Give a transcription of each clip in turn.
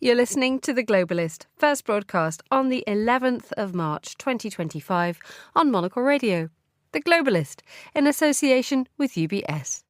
You're listening to The Globalist, first broadcast on the 11th of March 2025 on Monocle Radio. The Globalist, in association with UBS.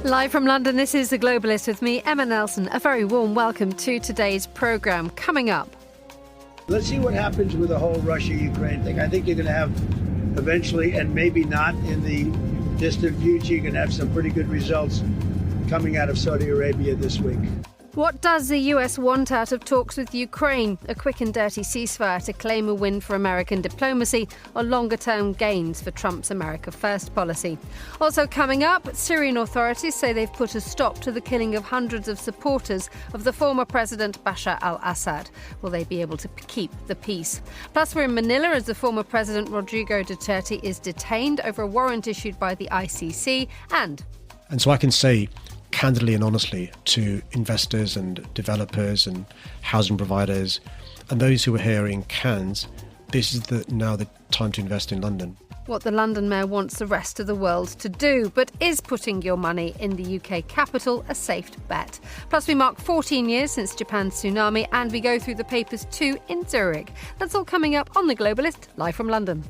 Live from London, this is The Globalist with me, Emma Nelson. A very warm welcome to today's programme. Coming up. Let's see what happens with the whole Russia-Ukraine thing. I think you're going to have eventually, and maybe not in the distant future, you're going to have some pretty good results coming out of Saudi Arabia this week. What does the US want out of talks with Ukraine? A quick and dirty ceasefire to claim a win for American diplomacy or longer-term gains for Trump's America First policy. Also coming up, Syrian authorities say they've put a stop to the killing of hundreds of supporters of the former President Bashar al-Assad. Will they be able to keep the peace? Plus, we're in Manila as the former President Rodrigo Duterte is detained over a warrant issued by the ICC And so I can say candidly and honestly to investors and developers and housing providers and those who are here in Cannes, this is now the time to invest in London. What the London Mayor wants the rest of the world to do, but is putting your money in the UK capital a safe bet? Plus, we mark 14 years since Japan's tsunami and we go through the papers too in Zurich. That's all coming up on The Globalist, live from London.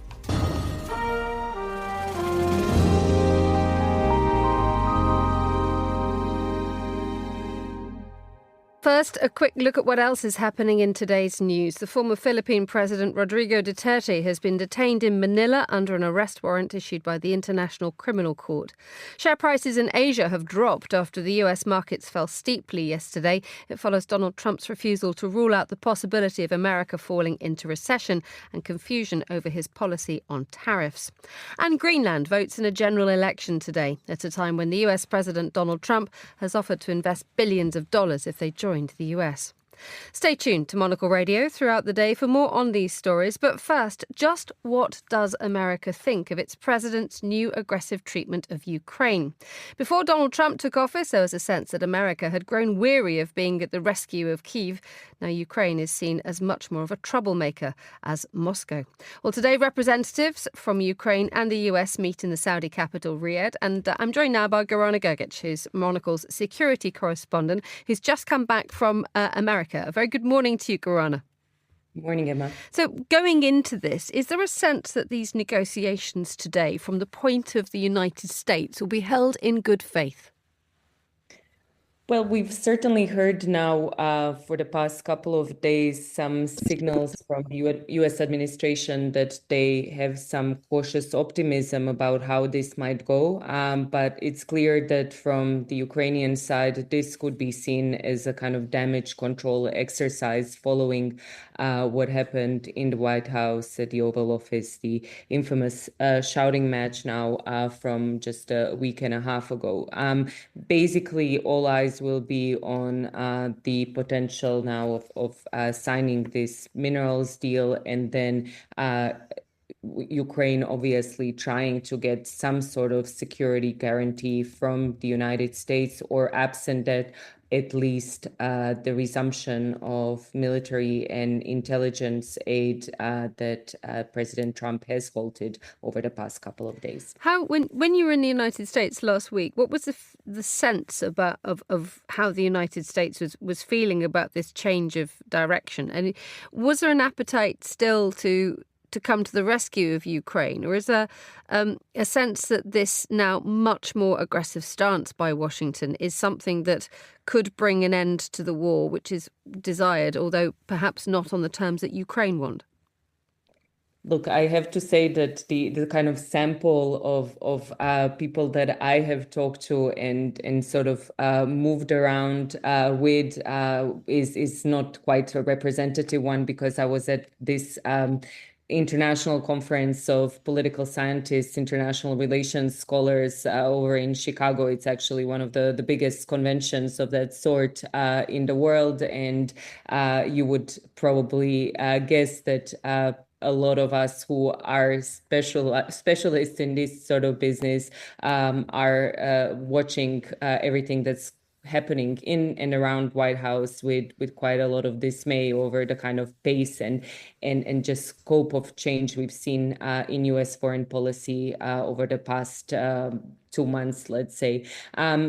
First, a quick look at what else is happening in today's news. The former Philippine President Rodrigo Duterte has been detained in Manila under an arrest warrant issued by the International Criminal Court. Share prices in Asia have dropped after the US markets fell steeply yesterday. It follows Donald Trump's refusal to rule out the possibility of America falling into recession and confusion over his policy on tariffs. And Greenland votes in a general election today, at a time when the US President Donald Trump has offered to invest billions of dollars if they join the US. Stay tuned to Monocle Radio throughout the day for more on these stories. But first, just what does America think of its president's new aggressive treatment of Ukraine? Before Donald Trump took office, there was a sense that America had grown weary of being at the rescue of Kyiv. Now Ukraine is seen as much more of a troublemaker as Moscow. Well, today representatives from Ukraine and the US meet in the Saudi capital, Riyadh. And I'm joined now by Gorana Gergic, who's Monocle's security correspondent, who's just come back from America. A very good morning to you, Gorana. Good morning, Emma. So going into this, is there a sense that these negotiations today, from the point of the United States, will be held in good faith? Well, we've certainly heard now for the past couple of days some signals from the U.S. administration that they have some cautious optimism about how this might go. But it's clear that from the Ukrainian side, this could be seen as a kind of damage control exercise following what happened in the White House at the Oval Office, the infamous shouting match now from just a week and a half ago. Basically, all eyes will be on the potential now of signing this minerals deal, and then Ukraine obviously trying to get some sort of security guarantee from the United States, or absent that, at least the resumption of military and intelligence aid that President Trump has halted over the past couple of days. When you were in the United States last week, what was the sense of how the United States was feeling about this change of direction? And was there an appetite still to come to the rescue of Ukraine? Or is there a sense that this now much more aggressive stance by Washington is something that could bring an end to the war, which is desired, although perhaps not on the terms that Ukraine want? Look, I have to say that the kind of sample of people that I have talked to and sort of moved around with is not quite a representative one, because I was at this international conference of political scientists, international relations scholars over in Chicago. It's actually one of the biggest conventions of that sort in the world. And you would probably guess that a lot of us who are specialists in this sort of business are watching everything that's happening in and around White House with quite a lot of dismay over the kind of pace and just scope of change we've seen in US foreign policy over the past 2 months, let's say.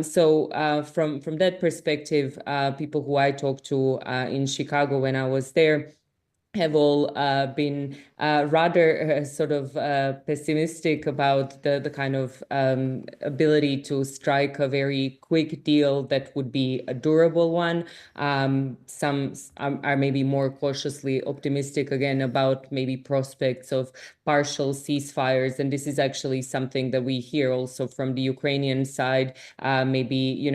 So from that perspective, people who I talked to in Chicago when I was there have all been rather sort of pessimistic about the kind of ability to strike a very quick deal that would be a durable one. Some are maybe more cautiously optimistic again about maybe prospects of partial ceasefires. And this is actually something that we hear also from the Ukrainian side, maybe,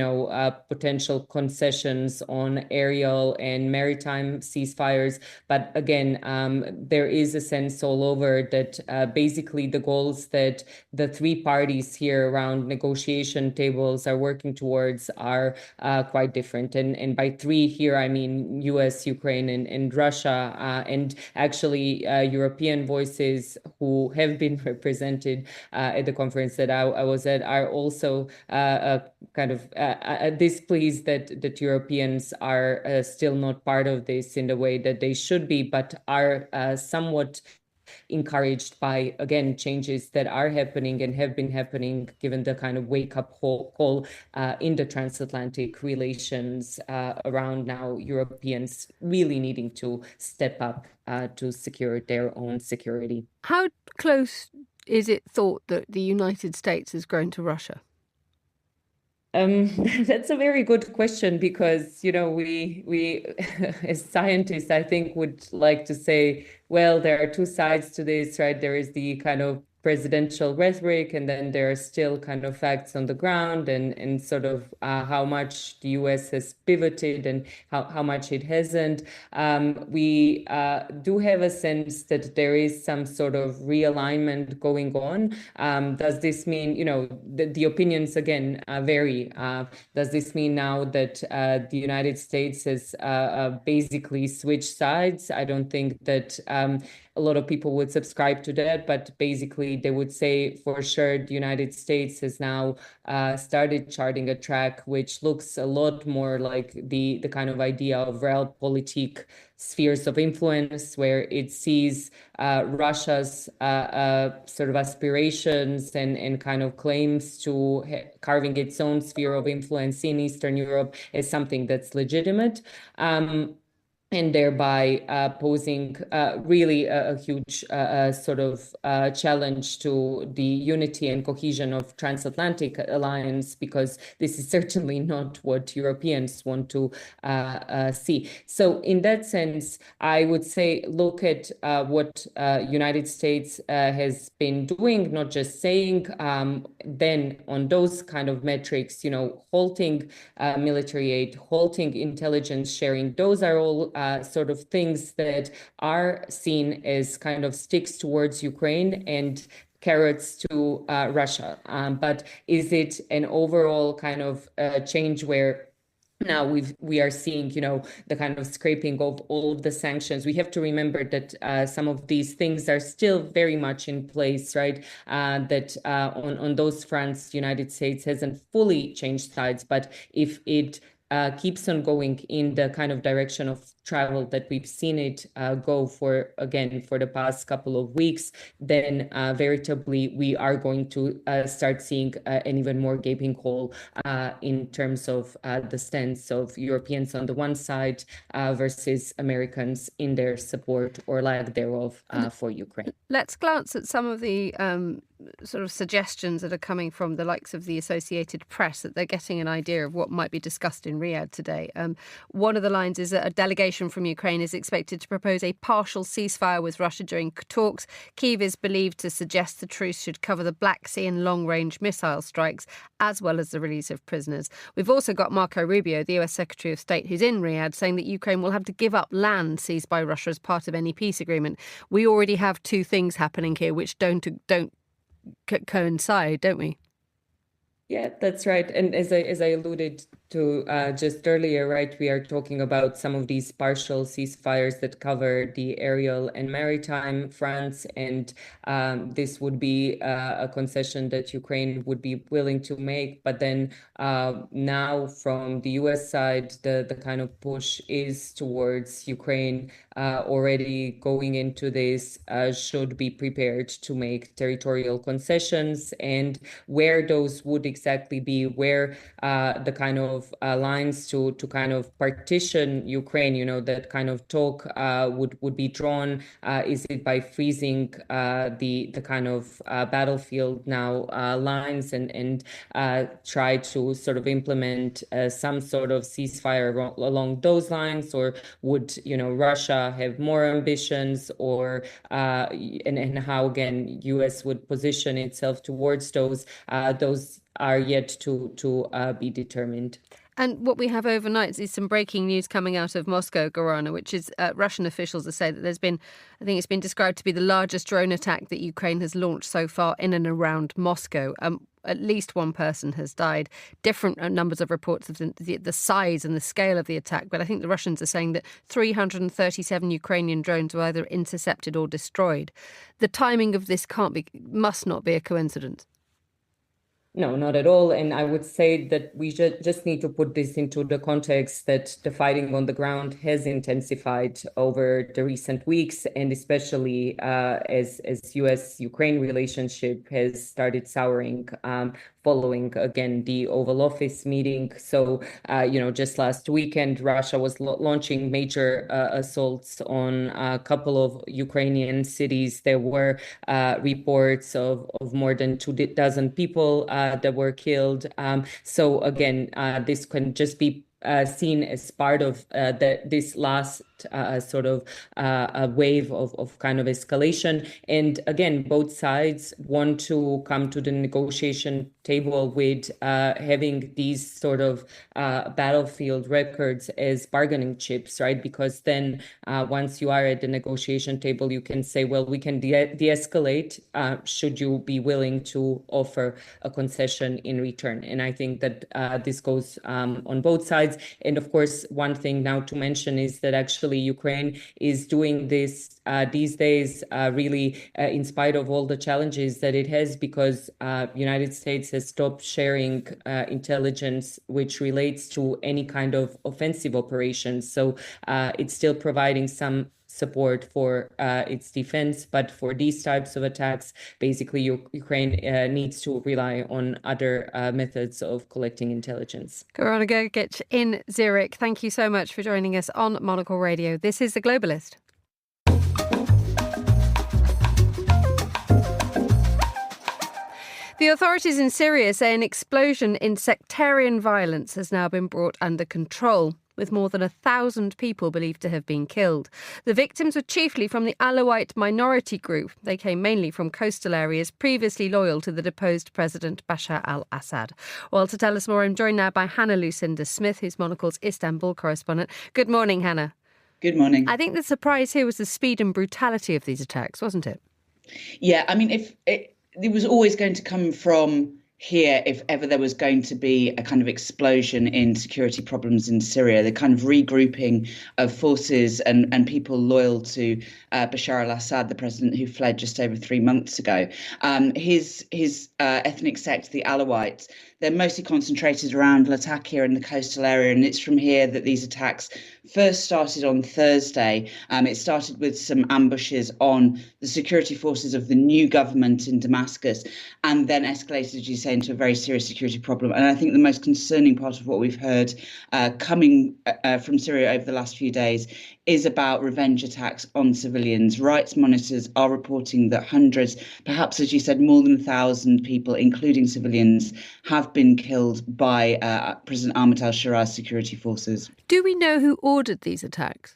potential concessions on aerial and maritime ceasefires. But again, there is a sense all over that basically the goals that the three parties here around negotiation tables are working towards are quite different. And by three here, I mean US, Ukraine, and Russia, and actually European voices who have been represented at the conference that I was at are also kind of displeased that Europeans are still not part of this in the way that they should be, but are somewhat encouraged by, again, changes that are happening and have been happening, given the kind of wake-up call in the transatlantic relations around now Europeans really needing to step up to secure their own security. How close is it thought that the United States has grown to Russia? That's a very good question because, we as scientists, I think, would like to say, well, there are two sides to this, right? There is the kind of presidential rhetoric, and then there are still kind of facts on the ground and sort of how much the US has pivoted and how much it hasn't. We do have a sense that there is some sort of realignment going on. Does this mean, the opinions again vary. Does this mean now that the United States has basically switched sides? I don't think that a lot of people would subscribe to that, but basically they would say for sure the United States has now started charting a track which looks a lot more like the kind of idea of realpolitik spheres of influence, where it sees Russia's sort of aspirations and kind of claims to carving its own sphere of influence in Eastern Europe as something that's legitimate. And thereby posing really a huge sort of challenge to the unity and cohesion of transatlantic alliance, because this is certainly not what Europeans want to see. So in that sense, I would say look at what United States has been doing, not just saying. Then on those kind of metrics, halting military aid, halting intelligence sharing, those are all sort of things that are seen as kind of sticks towards Ukraine and carrots to Russia. But is it an overall kind of change where now we are seeing, the kind of scraping of all of the sanctions? We have to remember that some of these things are still very much in place, right? That on those fronts, the United States hasn't fully changed sides, but if it keeps on going in the kind of direction of travel that we've seen it go for the past couple of weeks, then veritably we are going to start seeing an even more gaping hole in terms of the stance of Europeans on the one side versus Americans in their support or lack thereof for Ukraine. Let's glance at some of the sort of suggestions that are coming from the likes of the Associated Press, that they're getting an idea of what might be discussed in Riyadh today. One of the lines is that a delegation from Ukraine is expected to propose a partial ceasefire with Russia during talks. Kyiv is believed to suggest the truce should cover the Black Sea and long-range missile strikes, as well as the release of prisoners. We've also got Marco Rubio, the US Secretary of State, who's in Riyadh, saying that Ukraine will have to give up land seized by Russia as part of any peace agreement. We already have two things happening here which don't coincide, don't we? Yeah, that's right. And as I alluded to just earlier, right, we are talking about some of these partial ceasefires that cover the aerial and maritime fronts, and this would be a concession that Ukraine would be willing to make. But then now from the US side, the kind of push is towards Ukraine already going into this should be prepared to make territorial concessions, and where those would exactly be, where the kind of lines to kind of partition Ukraine, that kind of talk would be drawn. Is it by freezing the kind of battlefield now lines and try to sort of implement some sort of ceasefire along those lines, or would Russia have more ambitions, or and how again US would position itself towards those are yet to be determined. And what we have overnight is some breaking news coming out of Moscow, Gorana, which is Russian officials are saying that there's been, I think it's been described to be the largest drone attack that Ukraine has launched so far in and around Moscow. At least one person has died. Different numbers of reports of the size and the scale of the attack. But I think the Russians are saying that 337 Ukrainian drones were either intercepted or destroyed. The timing of this must not be a coincidence. No, not at all. And I would say that we just need to put this into the context that the fighting on the ground has intensified over the recent weeks, and especially as US-Ukraine relationship has started souring following, again, the Oval Office meeting. So, just last weekend, Russia was launching major assaults on a couple of Ukrainian cities. There were reports of more than 24 people that were killed. So again, this can just be seen as part of this last sort of a wave of kind of escalation. And again, both sides want to come to the negotiation table with having these sort of battlefield records as bargaining chips, right? Because then once you are at the negotiation table, you can say, well, we can de-escalate. Should you be willing to offer a concession in return? And I think that this goes on both sides. And of course, one thing now to mention is that actually Ukraine is doing this these days really in spite of all the challenges that it has, because United States has stopped sharing intelligence which relates to any kind of offensive operations. So it's still providing some support for its defense, but for these types of attacks, basically Ukraine needs to rely on other methods of collecting intelligence. Gorana Gergic in Zurich, thank you so much for joining us on Monocle Radio. This is The Globalist. The authorities in Syria say an explosion in sectarian violence has now been brought under control, with more than 1,000 people believed to have been killed. The victims were chiefly from the Alawite minority group. They came mainly from coastal areas previously loyal to the deposed President Bashar al-Assad. Well, to tell us more, I'm joined now by Hannah Lucinda Smith, who's Monocle's Istanbul correspondent. Good morning, Hannah. Good morning. I think the surprise here was the speed and brutality of these attacks, wasn't it? Yeah, I mean, it was always going to come from here if ever there was going to be a kind of explosion in security problems in Syria, the kind of regrouping of forces and people loyal to Bashar al-Assad, the president who fled just over 3 months ago. His ethnic sect, the Alawites, they're mostly concentrated around Latakia in the coastal area, and it's from here that these attacks first started on Thursday. It started with some ambushes on the security forces of the new government in Damascus, and then escalated, as you say, into a very serious security problem. And I think the most concerning part of what we've heard coming from Syria over the last few days is about revenge attacks on civilians. Rights monitors are reporting that hundreds, perhaps, as you said, more than 1,000 people, including civilians, have been killed by President Ahmed al-Shara's security forces. Do we know who ordered these attacks?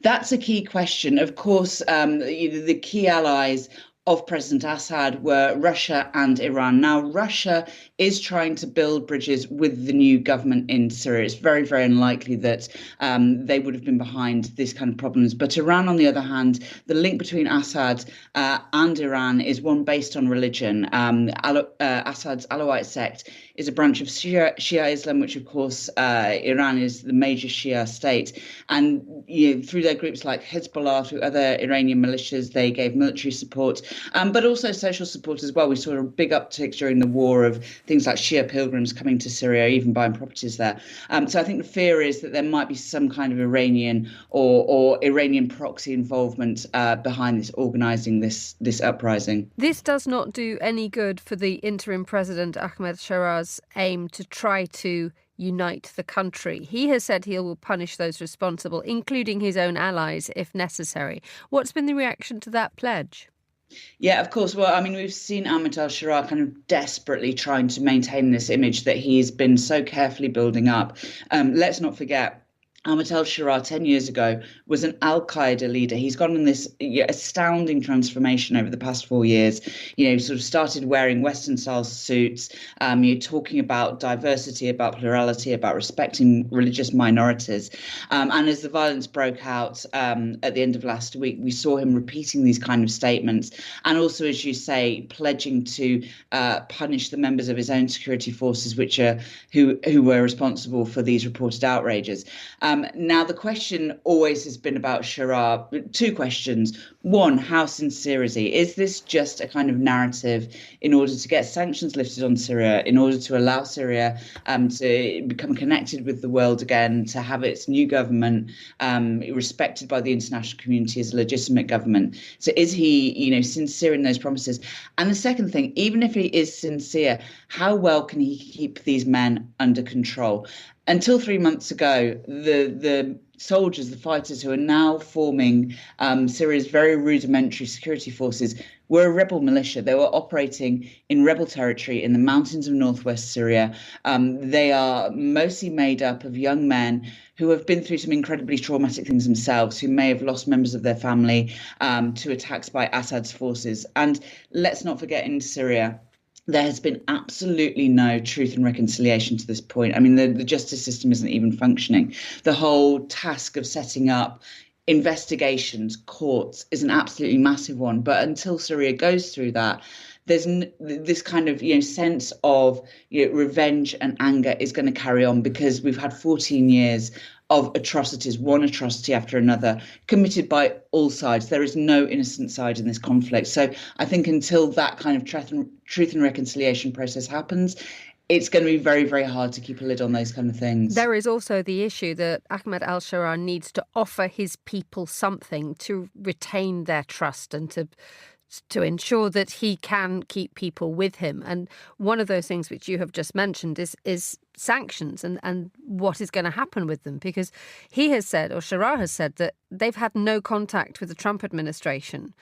That's a key question. Of course, the key allies of President Assad were Russia and Iran. Now, Russia is trying to build bridges with the new government in Syria. It's very, very unlikely that they would have been behind this kind of problems. But Iran, on the other hand, the link between Assad and Iran is one based on religion. Assad's Alawite sect is a branch of Shia Islam, which, of course, Iran is the major Shia state. And through their groups like Hezbollah, through other Iranian militias, they gave military support. But also social support as well. We saw a big uptick during the war of things like Shia pilgrims coming to Syria, even buying properties there. So I think the fear is that there might be some kind of Iranian or Iranian proxy involvement behind this, organising this uprising. This does not do any good for the interim president, Ahmed Shaara's aim to try to unite the country. He has said he will punish those responsible, including his own allies, if necessary. What's been the reaction to that pledge? Yeah, of course. Well, I mean, we've seen Ahmed al-Shaara kind of desperately trying to maintain this image that he's been so carefully building up. Let's not forget, Ahmed al-Shaara 10 years ago was an al-Qaeda leader. He's gone on this astounding transformation over the past 4 years. Sort of started wearing Western-style suits, talking about diversity, about plurality, about respecting religious minorities. And as the violence broke out at the end of last week, we saw him repeating these kind of statements. And also, as you say, pledging to punish the members of his own security forces, who were responsible for these reported outrages. Now, the question always has been about Shaara. Two questions. One, how sincere is he? Is this just a kind of narrative in order to get sanctions lifted on Syria, in order to allow Syria to become connected with the world again, to have its new government respected by the international community as a legitimate government? So is he, sincere in those promises? And the second thing, even if he is sincere, how well can he keep these men under control? Until 3 months ago, the soldiers, the fighters who are now forming Syria's very rudimentary security forces were a rebel militia. They were operating in rebel territory in the mountains of northwest Syria. They are mostly made up of young men who have been through some incredibly traumatic things themselves, who may have lost members of their family to attacks by Assad's forces. And let's not forget, in Syria, there has been absolutely no truth and reconciliation to this point. I mean, the justice system isn't even functioning. The whole task of setting up investigations, courts, is an absolutely massive one. But until Syria goes through that, there's this kind of sense of revenge and anger is going to carry on, because we've had 14 years of atrocities, one atrocity after another, committed by all sides. There is no innocent side in this conflict. So I think until that kind of truth and reconciliation process happens, it's going to be very, very hard to keep a lid on those kind of things. There is also the issue that Ahmed al-Shaara needs to offer his people something to retain their trust and to ensure that he can keep people with him. And one of those things which you have just mentioned is sanctions and what is going to happen with them, because he has said, or Shaara has said, that they've had no contact with the Trump administration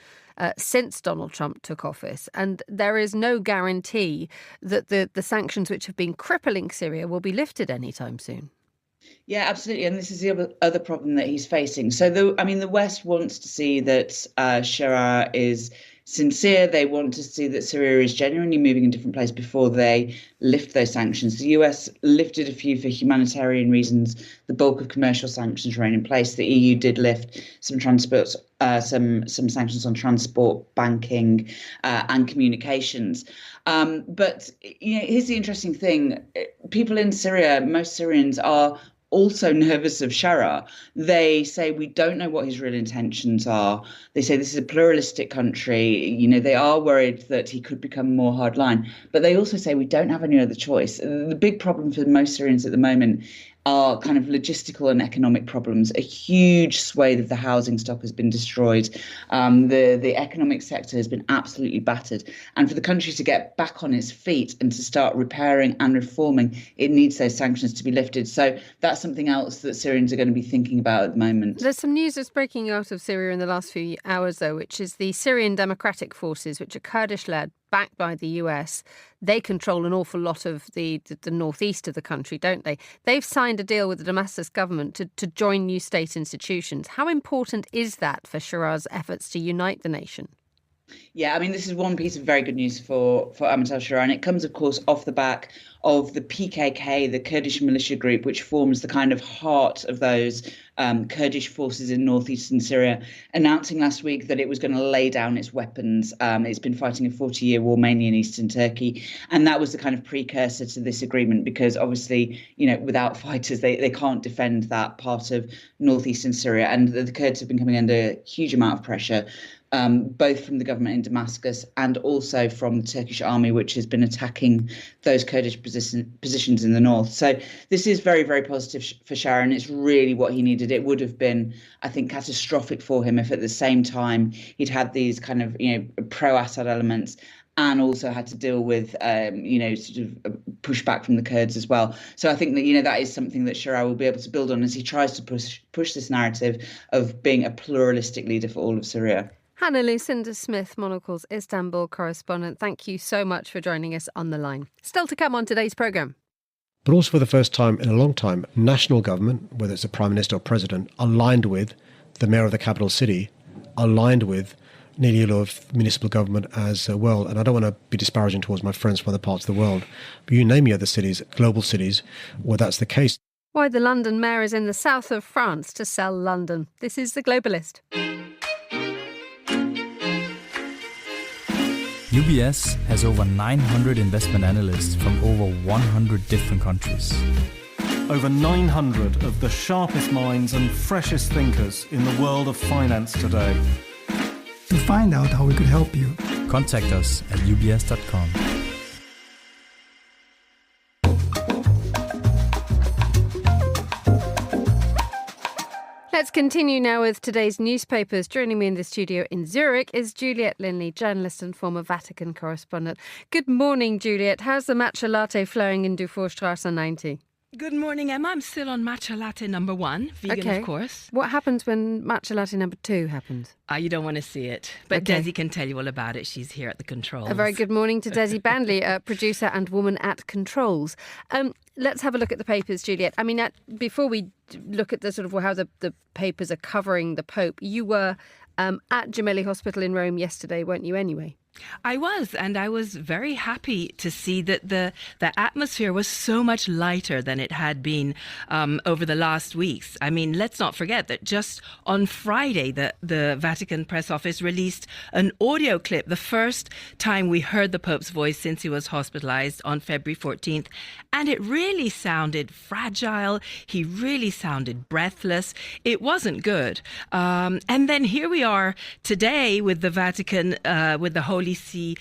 since Donald Trump took office. And there is no guarantee that the sanctions which have been crippling Syria will be lifted anytime soon. Yeah, absolutely. And this is the other problem that he's facing. So, the West wants to see that Shaara is sincere. They want to see that Syria is genuinely moving in a different place before they lift those sanctions. The US lifted a few for humanitarian reasons. The bulk of commercial sanctions remain in place. The EU did lift some transport, some sanctions on transport, banking, and communications. But here's the interesting thing: people in Syria, most Syrians, are also nervous of Shaara. They say, we don't know what his real intentions are. They say this is a pluralistic country. They are worried that he could become more hardline. But they also say we don't have any other choice. The big problem for most Syrians at the moment are kind of logistical and economic problems. A huge swathe of the housing stock has been destroyed. The economic sector has been absolutely battered. And for the country to get back on its feet and to start repairing and reforming, it needs those sanctions to be lifted. So that's something else that Syrians are going to be thinking about at the moment. There's some news that's breaking out of Syria in the last few hours, though, which is the Syrian Democratic Forces, which are Kurdish-led, backed by the US. They control an awful lot of the northeast of the country, don't they? They've signed a deal with the Damascus government to join new state institutions. How important is that for Shaara's efforts to unite the nation? Yeah, I mean, this is one piece of very good news for Ahmet al-Sharaa, and it comes, of course, off the back of the PKK, the Kurdish militia group, which forms the kind of heart of those Kurdish forces in northeastern Syria, announcing last week that it was going to lay down its weapons. It's been fighting a 40-year war, mainly in eastern Turkey, and that was the kind of precursor to this agreement, because obviously, without fighters, they can't defend that part of northeastern Syria, and the Kurds have been coming under a huge amount of pressure. Both from the government in Damascus and also from the Turkish army, which has been attacking those Kurdish positions in the north. So this is very, very positive for Sharaa, and it's really what he needed. It would have been, I think, catastrophic for him if at the same time he'd had these kind of, pro-Assad elements and also had to deal with, sort of pushback from the Kurds as well. So I think that, that is something that Sharaa will be able to build on as he tries to push this narrative of being a pluralistic leader for all of Syria. Hannah Lucinda Smith, Monocle's Istanbul correspondent, thank you so much for joining us on the line. Still to come on today's programme. But also for the first time in a long time, national government, whether it's the Prime Minister or President, aligned with the Mayor of the capital city, aligned with nearly a lot of municipal government as well. And I don't want to be disparaging towards my friends from other parts of the world, but you name me other cities, global cities, where that's the case. Why the London Mayor is in the south of France to sell London. This is The Globalist. UBS has over 900 investment analysts from over 100 different countries. Over 900 of the sharpest minds and freshest thinkers in the world of finance today. To find out how we could help you, contact us at ubs.com. Let's continue now with today's newspapers. Joining me in the studio in Zurich is Juliet Linley, journalist and former Vatican correspondent. Good morning, Juliet. How's the matcha latte flowing in Dufourstrasse 90? Good morning, Emma. I'm still on matcha latte number 1, vegan, of course. What happens when matcha latte number 2 happens? You don't want to see it. But Okay. Desi can tell you all about it. She's here at the controls. A very good morning to Desi Bandley, producer and woman at controls. Let's have a look at the papers, Juliet. I mean, before we look at the sort of how the papers are covering the Pope, you were at Gemelli Hospital in Rome yesterday, weren't you, anyway? I was, and I was very happy to see that the atmosphere was so much lighter than it had been over the last weeks. I mean, let's not forget that just on Friday, the Vatican press office released an audio clip, the first time we heard the Pope's voice since he was hospitalized on February 14th, and it really sounded fragile. He really sounded breathless. It wasn't good. And then here we are today with the Vatican, with the Holy See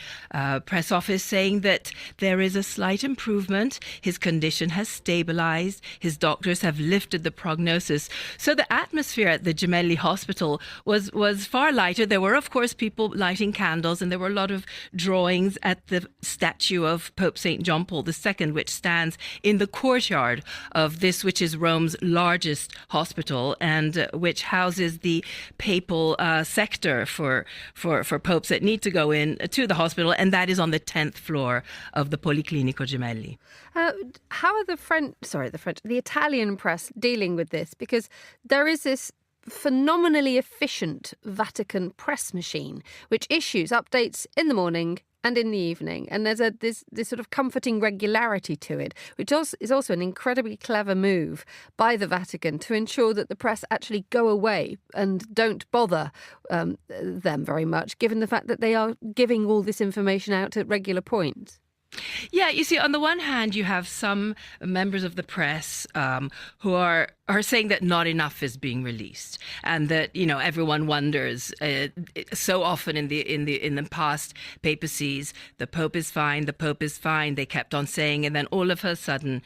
press office saying that there is a slight improvement. His condition has stabilized. His doctors have lifted the prognosis. So the atmosphere at the Gemelli Hospital was far lighter. There were, of course, people lighting candles, and there were a lot of drawings at the statue of Pope St. John Paul II, which stands in the courtyard of this, which is Rome's largest hospital and which houses the papal sector for popes that need to go in to the hospital, and that is on the 10th floor of the Policlinico Gemelli. How are the Italian press dealing with this? Because there is this phenomenally efficient Vatican press machine which issues updates in the morning and in the evening, and there's this sort of comforting regularity to it, which is also an incredibly clever move by the Vatican to ensure that the press actually go away and don't bother them very much, given the fact that they are giving all this information out at regular points. Yeah, you see, on the one hand, you have some members of the press who are saying that not enough is being released, and that everyone wonders. So often in the past papacies, the Pope is fine, the Pope is fine. They kept on saying, and then all of a sudden,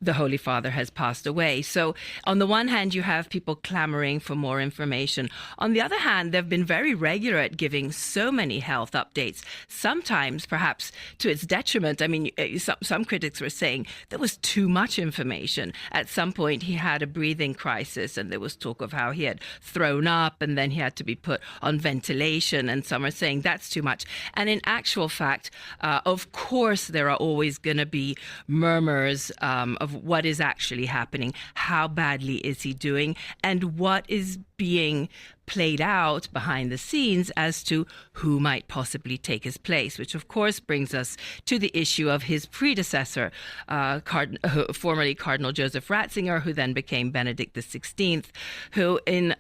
the Holy Father has passed away. So on the one hand, you have people clamoring for more information. On the other hand, they've been very regular at giving so many health updates, sometimes perhaps to its detriment. I mean, some critics were saying there was too much information. At some point, he had a breathing crisis, and there was talk of how he had thrown up, and then he had to be put on ventilation, and some are saying that's too much. And in actual fact, of course, there are always going to be murmurs of what is actually happening, how badly is he doing, and what is being played out behind the scenes as to who might possibly take his place, which of course brings us to the issue of his predecessor, formerly Cardinal Joseph Ratzinger, who then became Benedict XVI, who in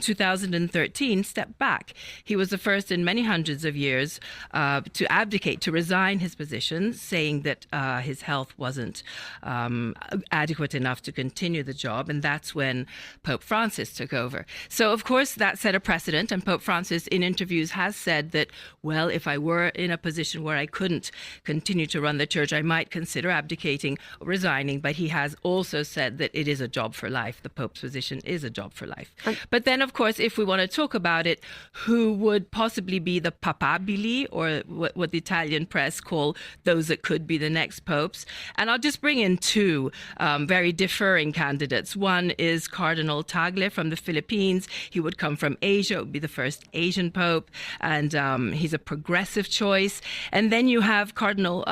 2013 stepped back. He was the first in many hundreds of years to abdicate, to resign his position, saying that his health wasn't adequate enough to continue the job, and that's when Pope Francis took over. So, of course, that set a precedent, and Pope Francis in interviews has said that, well, if I were in a position where I couldn't continue to run the church, I might consider abdicating or resigning, but he has also said that it is a job for life. The Pope's position is a job for life. But then, of course, if we want to talk about it, who would possibly be the papabili, or what the Italian press call those that could be the next popes? And I'll just bring in two very differing candidates. One is Cardinal Tagle from the Philippines. He would come from Asia. It would be the first Asian pope, and he's a progressive choice. And then you have Cardinal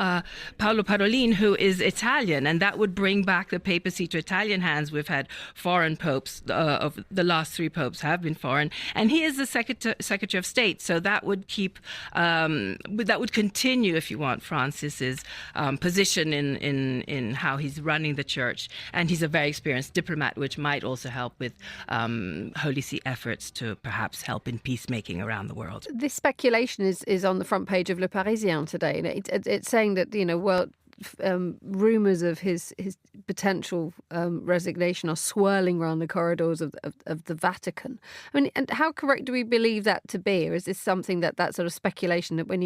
Paolo Parolin, who is Italian, and that would bring back the papacy to Italian hands. We've had foreign popes. Of the last three popes have been foreign, and he is the Secretary of State. So that would that would continue, if you want, Francis's position in how he's running the church, and he's a very experienced diplomat, which might also help with Holy See efforts to perhaps help in peacemaking around the world. This speculation is on the front page of Le Parisien today. It's saying that, rumours of his potential resignation are swirling around the corridors of the Vatican. I mean, and how correct do we believe that to be? Or is this something that sort of speculation that when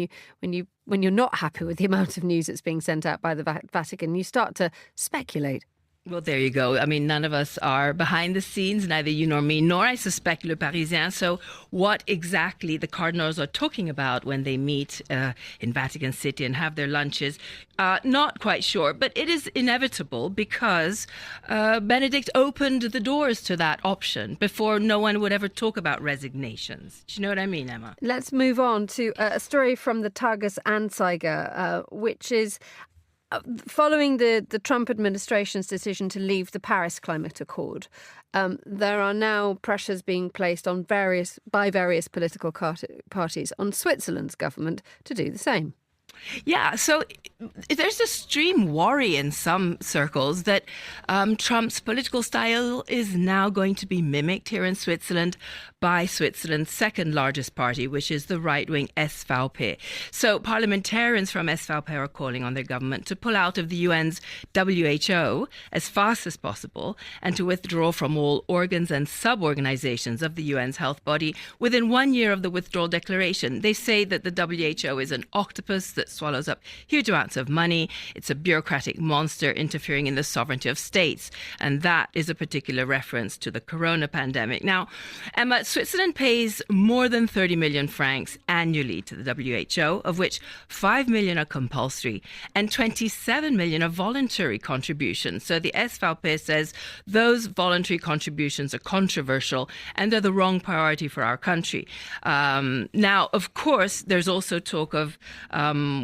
you're not happy with the amount of news that's being sent out by the Vatican, you start to speculate? Well, there you go. I mean, none of us are behind the scenes, neither you nor me, nor I suspect Le Parisien. So what exactly the cardinals are talking about when they meet in Vatican City and have their lunches, not quite sure. But it is inevitable because Benedict opened the doors to that option before no one would ever talk about resignations. Do you know what I mean, Emma? Let's move on to a story from the Tagesanzeiger, which is following the Trump administration's decision to leave the Paris Climate Accord. There are now pressures being placed on various political parties on Switzerland's government to do the same. Yeah, so there's extreme worry in some circles that Trump's political style is now going to be mimicked here in Switzerland by Switzerland's second largest party, which is the right-wing SVP. So parliamentarians from SVP are calling on their government to pull out of the UN's WHO as fast as possible and to withdraw from all organs and sub-organizations of the UN's health body within 1 year of the withdrawal declaration. They say that the WHO is an octopus that swallows up huge amounts of money. It's a bureaucratic monster interfering in the sovereignty of states. And that is a particular reference to the corona pandemic. Now, Emma, Switzerland pays more than 30 million francs annually to the WHO, of which 5 million are compulsory and 27 million are voluntary contributions. So the SVP says those voluntary contributions are controversial and they're the wrong priority for our country. Now, of course, there's also talk of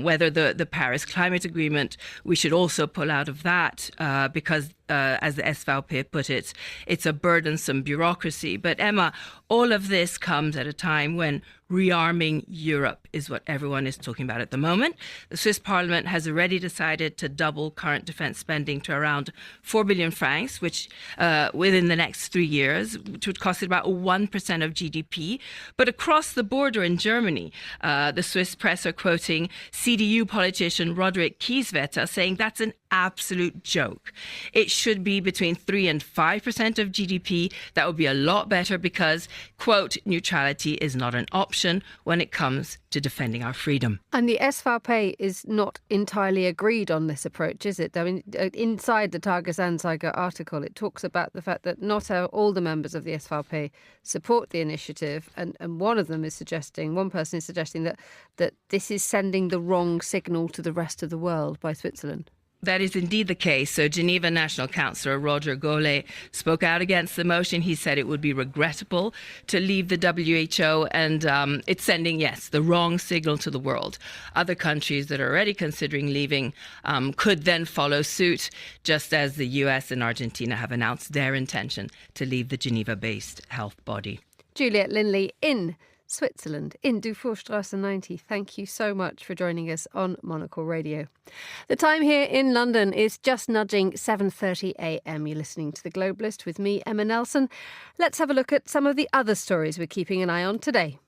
whether the Paris Climate Agreement, we should also pull out of that because as the SVP put it, it's a burdensome bureaucracy. But Emma, all of this comes at a time when rearming Europe is what everyone is talking about at the moment. The Swiss Parliament has already decided to double current defense spending to around 4 billion francs, which within the next 3 years, which would cost it about 1% of GDP. But across the border in Germany, the Swiss press are quoting CDU politician Roderick Kieswetter saying that's an absolute joke. It should be between 3 and 5% of GDP. That would be a lot better because, quote, neutrality is not an option when it comes to defending our freedom. And the SVP is not entirely agreed on this approach, is it? I mean, inside the Tagesanzeiger article, it talks about the fact that not all the members of the SVP support the initiative. And one of them is suggesting, one person is suggesting that this is sending the wrong signal to the rest of the world by Switzerland. That is indeed the case. So Geneva National Councillor Roger Gollet spoke out against the motion. He said it would be regrettable to leave the WHO and it's sending, yes, the wrong signal to the world. Other countries that are already considering leaving could then follow suit, just as the US and Argentina have announced their intention to leave the Geneva-based health body. Juliet Linley in Switzerland, in Dufourstrasse 90. Thank you so much for joining us on Monocle Radio. The time here in London is just nudging 7:30 a.m. You're listening to The Globalist with me, Emma Nelson. Let's have a look at some of the other stories we're keeping an eye on today.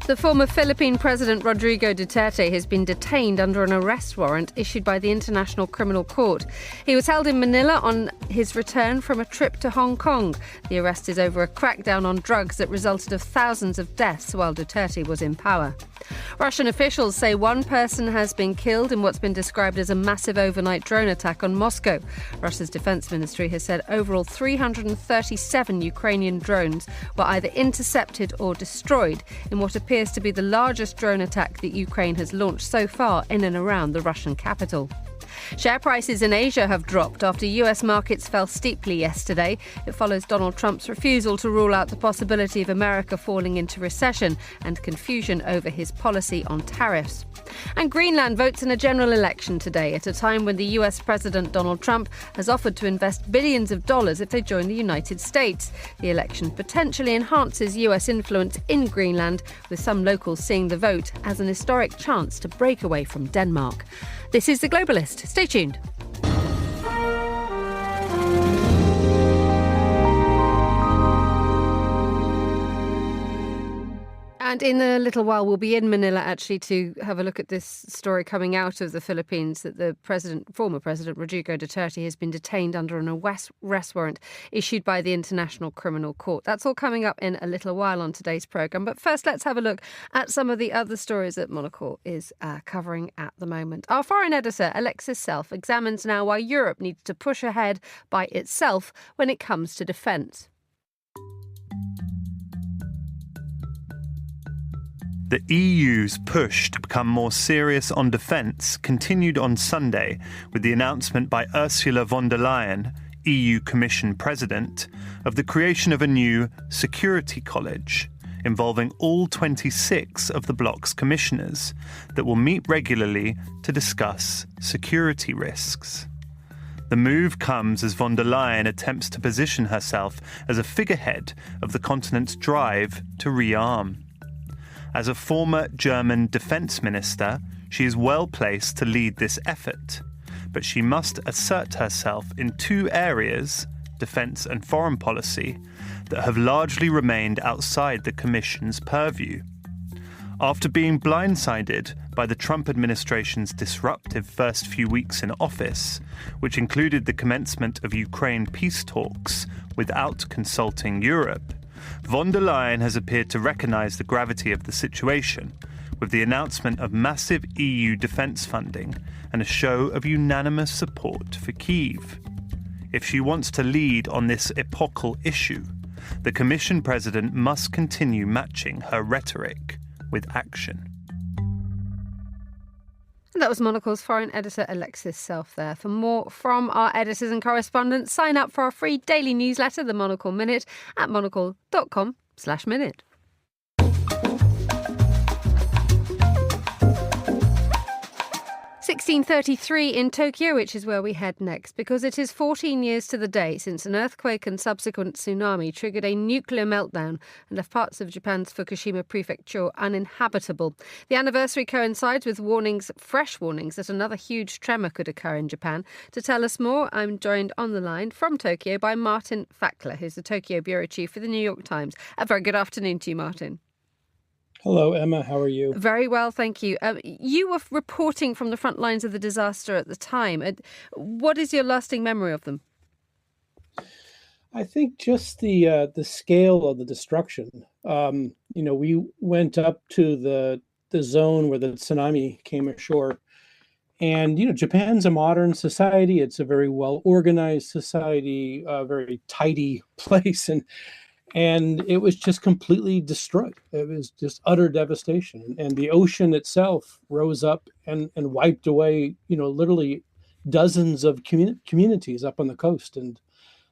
The former Philippine President Rodrigo Duterte has been detained under an arrest warrant issued by the International Criminal Court. He was held in Manila on his return from a trip to Hong Kong. The arrest is over a crackdown on drugs that resulted of thousands of deaths while Duterte was in power. Russian officials say one person has been killed in what's been described as a massive overnight drone attack on Moscow. Russia's defense ministry has said overall 337 Ukrainian drones were either intercepted or destroyed in what appears to be the largest drone attack that Ukraine has launched so far in and around the Russian capital. Share prices in Asia have dropped after US markets fell steeply yesterday. It follows Donald Trump's refusal to rule out the possibility of America falling into recession and confusion over his policy on tariffs. And Greenland votes in a general election today at a time when the US President Donald Trump has offered to invest billions of dollars if they join the United States. The election potentially enhances US influence in Greenland, with some locals seeing the vote as an historic chance to break away from Denmark. This is The Globalist. Stay tuned. And in a little while, we'll be in Manila, actually, to have a look at this story coming out of the Philippines, that the former President Rodrigo Duterte has been detained under an arrest warrant issued by the International Criminal Court. That's all coming up in a little while on today's programme. But first, let's have a look at some of the other stories that Monocle is covering at the moment. Our foreign editor, Alexis Self, examines now why Europe needs to push ahead by itself when it comes to defence. The EU's push to become more serious on defence continued on Sunday with the announcement by Ursula von der Leyen, EU Commission President, of the creation of a new security college involving all 26 of the bloc's commissioners that will meet regularly to discuss security risks. The move comes as von der Leyen attempts to position herself as a figurehead of the continent's drive to rearm. As a former German defence minister, she is well placed to lead this effort, but she must assert herself in two areas, defence and foreign policy, that have largely remained outside the Commission's purview. After being blindsided by the Trump administration's disruptive first few weeks in office, which included the commencement of Ukraine peace talks without consulting Europe, von der Leyen has appeared to recognise the gravity of the situation, with the announcement of massive EU defence funding and a show of unanimous support for Kyiv. If she wants to lead on this epochal issue, the Commission President must continue matching her rhetoric with action. That was Monocle's foreign editor, Alexis Self, there. For more from our editors and correspondents, sign up for our free daily newsletter, The Monocle Minute, at monocle.com/minute. 1633 in Tokyo, which is where we head next, because it is 14 years to the day since an earthquake and subsequent tsunami triggered a nuclear meltdown and left parts of Japan's Fukushima prefecture uninhabitable. The anniversary coincides with fresh warnings that another huge tremor could occur in Japan. To tell us more, I'm joined on the line from Tokyo by Martin Fackler, who's the Tokyo bureau chief for the New York Times. A very good afternoon to you, Martin. Hello, Emma. How are you? Very well, thank you. You were reporting from the front lines of the disaster at the time. What is your lasting memory of them? I think just the scale of the destruction. We went up to the zone where the tsunami came ashore. And, Japan's a modern society. It's a very well-organized society, a very tidy place. And it was just completely destroyed. It was just utter devastation. And the ocean itself rose up and wiped away, literally dozens of communities up on the coast. And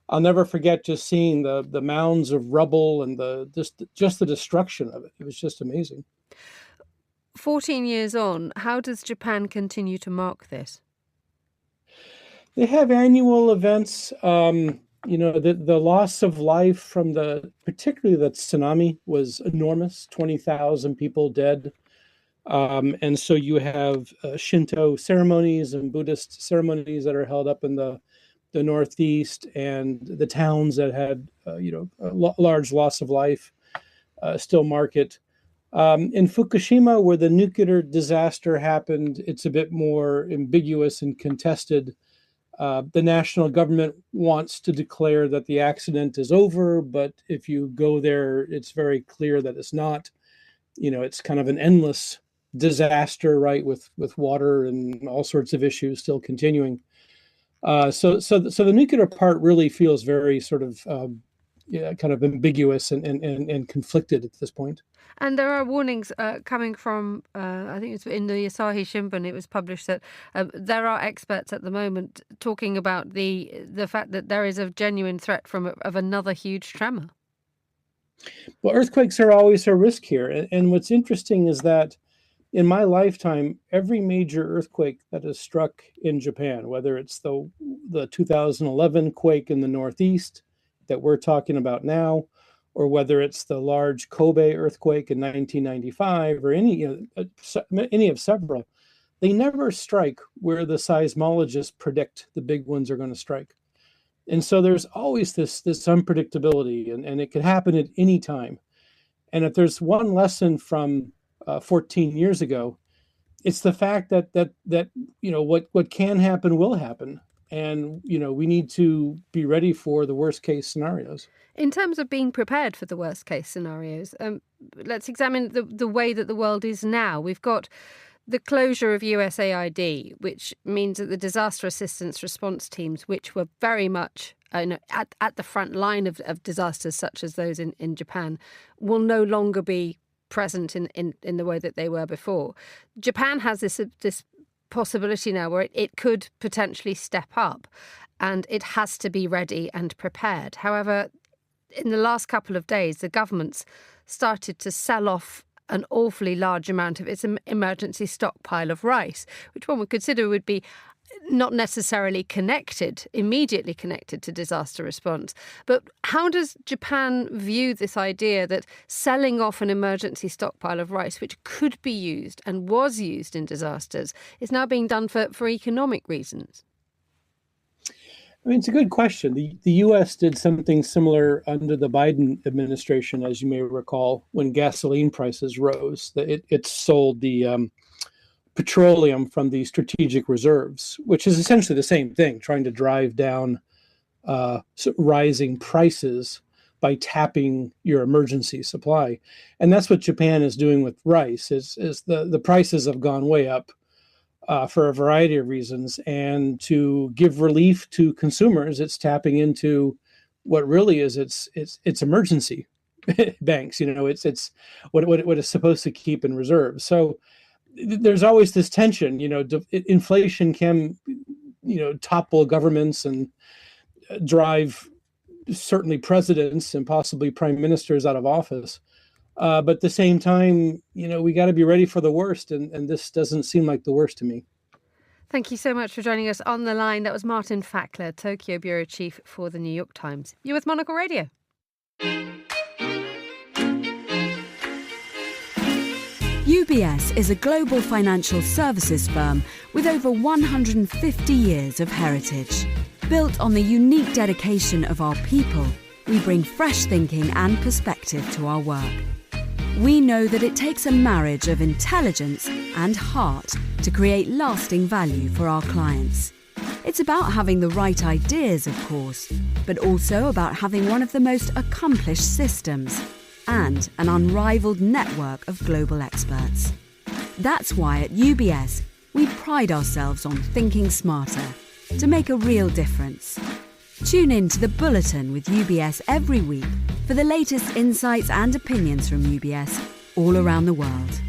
I'll never forget just seeing the mounds of rubble and just the destruction of it. It was just amazing. 14 years on, how does Japan continue to mark this? They have annual events. The loss of life from particularly the tsunami was enormous, 20,000 people dead. And so you have Shinto ceremonies and Buddhist ceremonies that are held up in the Northeast, and the towns that had, a large loss of life still mark it. In Fukushima, where the nuclear disaster happened, it's a bit more ambiguous and contested. The national government wants to declare that the accident is over, but if you go there, it's very clear that it's not. It's kind of an endless disaster, right, with water and all sorts of issues still continuing. So the nuclear part really feels very sort of kind of ambiguous and conflicted at this point. And there are warnings coming from, I think it's in the Asahi Shimbun, it was published that there are experts at the moment talking about the fact that there is a genuine threat of another huge tremor. Well, earthquakes are always a risk here. And what's interesting is that in my lifetime, every major earthquake that has struck in Japan, whether it's the 2011 quake in the Northeast that we're talking about now, or whether it's the large Kobe earthquake in 1995, or any of several, they never strike where the seismologists predict the big ones are going to strike. And so there's always this unpredictability, and it could happen at any time. And if there's one lesson from 14 years ago, it's the fact that what can happen will happen, and we need to be ready for the worst case scenarios. In terms of being prepared for the worst case scenarios, let's examine the way that the world is now. We've got the closure of USAID, which means that the disaster assistance response teams, which were very much at the front line of disasters such as those in Japan, will no longer be present in the way that they were before. Japan has this possibility now where it could potentially step up, and it has to be ready and prepared. However, in the last couple of days, the government's started to sell off an awfully large amount of its emergency stockpile of rice, which one would consider would be not necessarily immediately connected to disaster response. But how does Japan view this idea that selling off an emergency stockpile of rice, which could be used and was used in disasters, is now being done for economic reasons? I mean, it's a good question. The U.S. did something similar under the Biden administration, as you may recall, when gasoline prices rose. It sold the petroleum from the strategic reserves, which is essentially the same thing, trying to drive down rising prices by tapping your emergency supply. And that's what Japan is doing with rice, is the prices have gone way up for a variety of reasons. And to give relief to consumers, it's tapping into what really is its emergency banks. It's what it's supposed to keep in reserve. So there's always this tension. Inflation can topple governments and drive certainly presidents and possibly prime ministers out of office. But at the same time, we got to be ready for the worst. And this doesn't seem like the worst to me. Thank you so much for joining us on the line. That was Martin Fackler, Tokyo Bureau Chief for the New York Times. You're with Monocle Radio. UBS is a global financial services firm with over 150 years of heritage. Built on the unique dedication of our people, we bring fresh thinking and perspective to our work. We know that it takes a marriage of intelligence and heart to create lasting value for our clients. It's about having the right ideas, of course, but also about having one of the most accomplished systems and an unrivaled network of global experts. That's why at UBS, we pride ourselves on thinking smarter to make a real difference. Tune in to The Bulletin with UBS every week for the latest insights and opinions from UBS all around the world.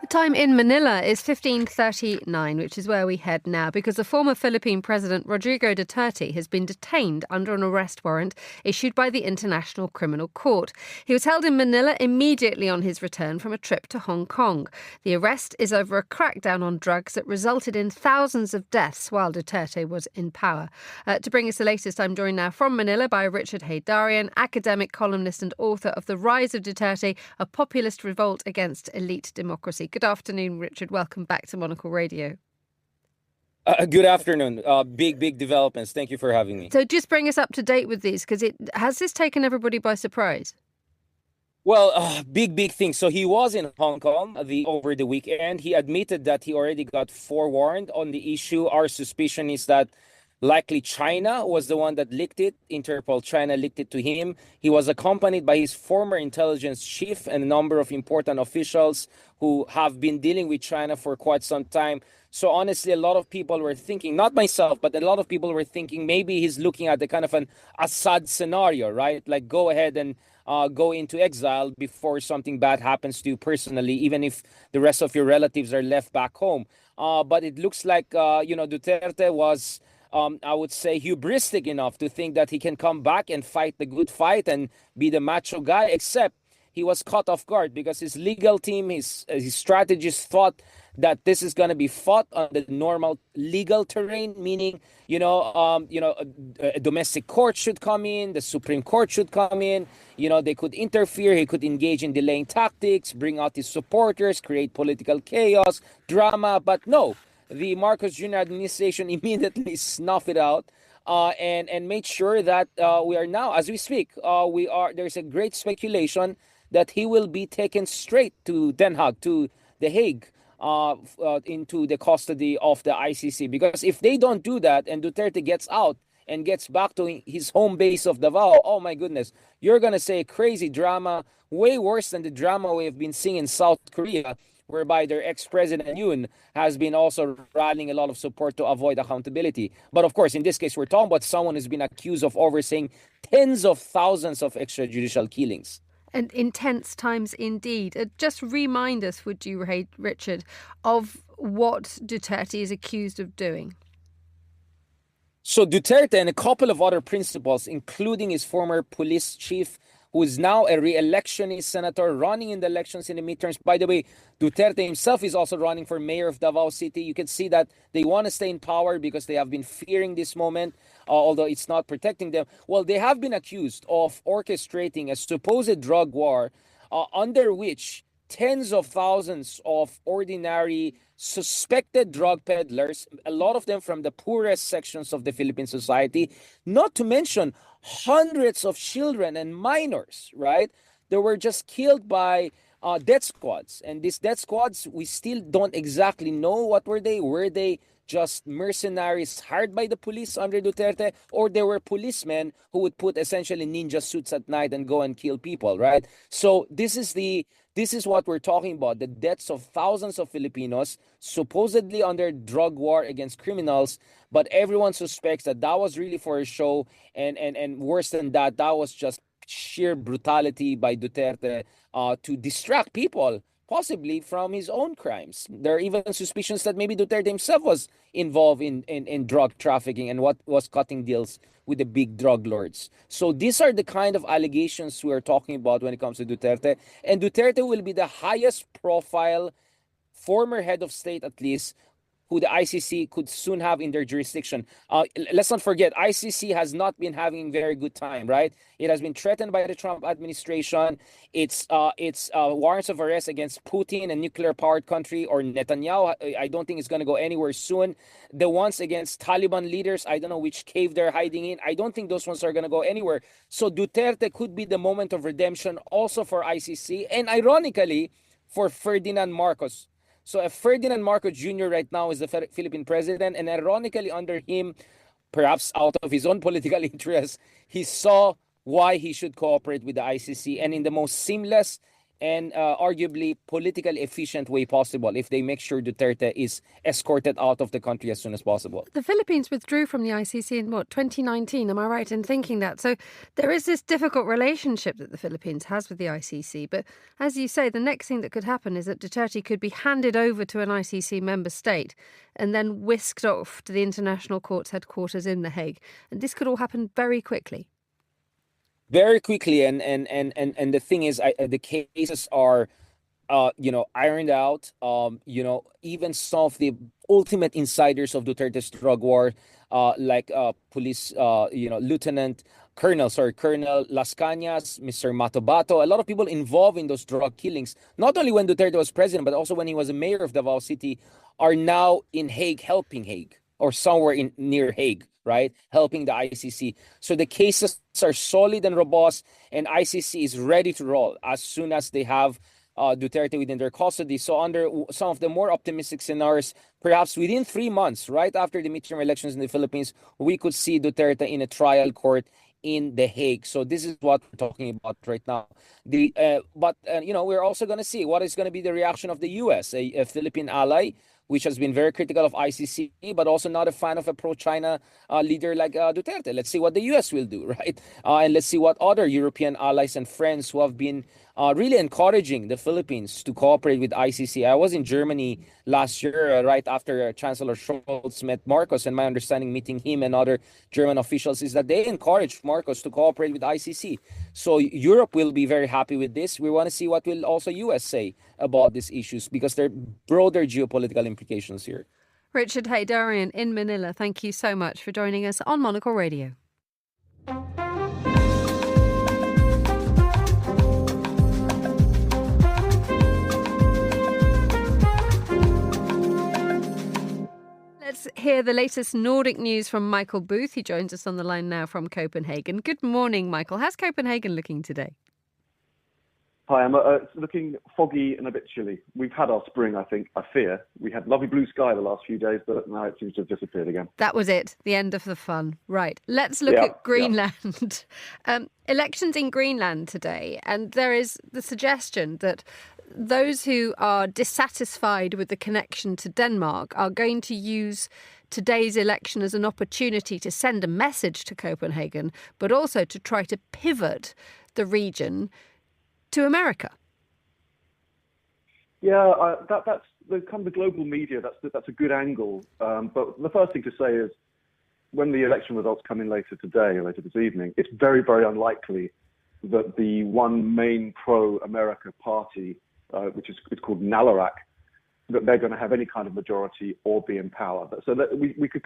The Time in Manila is 15:39, which is where we head now, because the former Philippine President Rodrigo Duterte has been detained under an arrest warrant issued by the International Criminal Court. He was held in Manila immediately on his return from a trip to Hong Kong. The arrest is over a crackdown on drugs that resulted in thousands of deaths while Duterte was in power. To bring us the latest, I'm joined now from Manila by Richard Haydarian, academic, columnist and author of The Rise of Duterte, a populist revolt against elite democracy. Good afternoon, Richard. Welcome back to Monocle Radio. Good afternoon. Big developments. Thank you for having me. So just bring us up to date with these, because has this taken everybody by surprise? Well, big thing. So he was in Hong Kong over the weekend. He admitted that he already got forewarned on the issue. Our suspicion is that likely China was the one that leaked it. Interpol China leaked it to him. He was accompanied by his former intelligence chief and a number of important officials who have been dealing with China for quite some time. So honestly, a lot of people were thinking, not myself, but a lot of people were thinking maybe he's looking at the kind of an Assad scenario, right? Like go ahead and go into exile before something bad happens to you personally, even if the rest of your relatives are left back home. But it looks like, Duterte was, I would say, hubristic enough to think that he can come back and fight the good fight and be the macho guy, except he was caught off guard because his legal team, his strategists thought that this is going to be fought on the normal legal terrain, meaning, a domestic court should come in, the Supreme Court should come in, they could interfere, he could engage in delaying tactics, bring out his supporters, create political chaos, drama, but no. The Marcos Jr. administration immediately snuffed it out and made sure that we are now, as we speak, there's a great speculation that he will be taken straight to Den Haag, to The Hague, into the custody of the ICC. Because if they don't do that and Duterte gets out and gets back to his home base of Davao, oh my goodness, you're going to say crazy drama, way worse than the drama we have been seeing in South Korea, whereby their ex-president Yoon has been also rallying a lot of support to avoid accountability. But of course, in this case, we're talking about someone who's been accused of overseeing tens of thousands of extrajudicial killings. And intense times indeed. Just remind us, would you, Richard, of what Duterte is accused of doing? So Duterte and a couple of other principals, including his former police chief, who is now a re-electionist senator running in the elections in the midterms. By the way, Duterte himself is also running for mayor of Davao City. You can see that they want to stay in power because they have been fearing this moment, although it's not protecting them. Well, they have been accused of orchestrating a supposed drug war under which tens of thousands of ordinary suspected drug peddlers, a lot of them from the poorest sections of the Philippine society, not to mention hundreds of children and minors, right? They were just killed by death squads. And these death squads, we still don't exactly know what were they. Were they just mercenaries hired by the police under Duterte, or there were policemen who would put essentially ninja suits at night and go and kill people, right? So this is what we're talking about, the deaths of thousands of Filipinos, supposedly under drug war against criminals, but everyone suspects that was really for a show, and worse than that, that was just sheer brutality by Duterte to distract people, possibly from his own crimes. There are even suspicions that maybe Duterte himself was involved in drug trafficking and what was cutting deals with the big drug lords. So these are the kind of allegations we are talking about when it comes to Duterte. And Duterte will be the highest profile former head of state, at least, who the ICC could soon have in their jurisdiction. Let's not forget, ICC has not been having a very good time, right? It has been threatened by the Trump administration. It's warrants of arrest against Putin, a nuclear-powered country, or Netanyahu. I don't think it's going to go anywhere soon. The ones against Taliban leaders, I don't know which cave they're hiding in. I don't think those ones are going to go anywhere. So Duterte could be the moment of redemption also for ICC, and ironically, for Ferdinand Marcos. So Ferdinand Marcos Jr. right now is the Philippine president, and ironically under him, perhaps out of his own political interest, he saw why he should cooperate with the ICC, and in the most seamless, and arguably politically efficient way possible if they make sure Duterte is escorted out of the country as soon as possible. The Philippines withdrew from the ICC in 2019? Am I right in thinking that? So there is this difficult relationship that the Philippines has with the ICC. But as you say, the next thing that could happen is that Duterte could be handed over to an ICC member state and then whisked off to the International Court's headquarters in The Hague. And this could all happen very quickly. Very quickly, and the thing is, the cases are, ironed out. Even some of the ultimate insiders of Duterte's drug war, like police, Lieutenant Colonel Las Cañas, Mr. Matobato, a lot of people involved in those drug killings, not only when Duterte was president, but also when he was a mayor of Davao City, are now in Hague, helping Hague, or somewhere near Hague, right? Helping the ICC. So the cases are solid and robust, and ICC is ready to roll as soon as they have Duterte within their custody. So under some of the more optimistic scenarios, perhaps within 3 months, right after the midterm elections in the Philippines, we could see Duterte in a trial court in The Hague. So this is what we're talking about right now. But we're also going to see what is going to be the reaction of the U.S., a Philippine ally, which has been very critical of ICC, but also not a fan of a pro-China leader like Duterte. Let's see what the U.S. will do, right? And let's see what other European allies and friends who have been really encouraging the Philippines to cooperate with ICC. I was in Germany last year, right after Chancellor Scholz met Marcos, and my understanding meeting him and other German officials is that they encouraged Marcos to cooperate with ICC. So Europe will be very happy with this. We want to see what will also US say about these issues, because there are broader geopolitical implications here. Richard Haydarian in Manila, thank you so much for joining us on Monocle Radio. Let's hear the latest Nordic news from Michael Booth. He joins us on the line now from Copenhagen. Good morning, Michael. How's Copenhagen looking today? Hi, it's looking foggy and a bit chilly. We've had our spring, I fear. We had lovely blue sky the last few days, but now it seems to have disappeared again. That was it, the end of the fun. Right, let's look at Greenland. Elections in Greenland today, and there is the suggestion that those who are dissatisfied with the connection to Denmark are going to use today's election as an opportunity to send a message to Copenhagen, but also to try to pivot the region to America. Yeah, that's the kind of the global media. That's a good angle. But the first thing to say is, when the election results come in later today or later this evening, it's very, very unlikely that the one main pro-America party, which is called Nalarak, that they're going to have any kind of majority or be in power. So that we could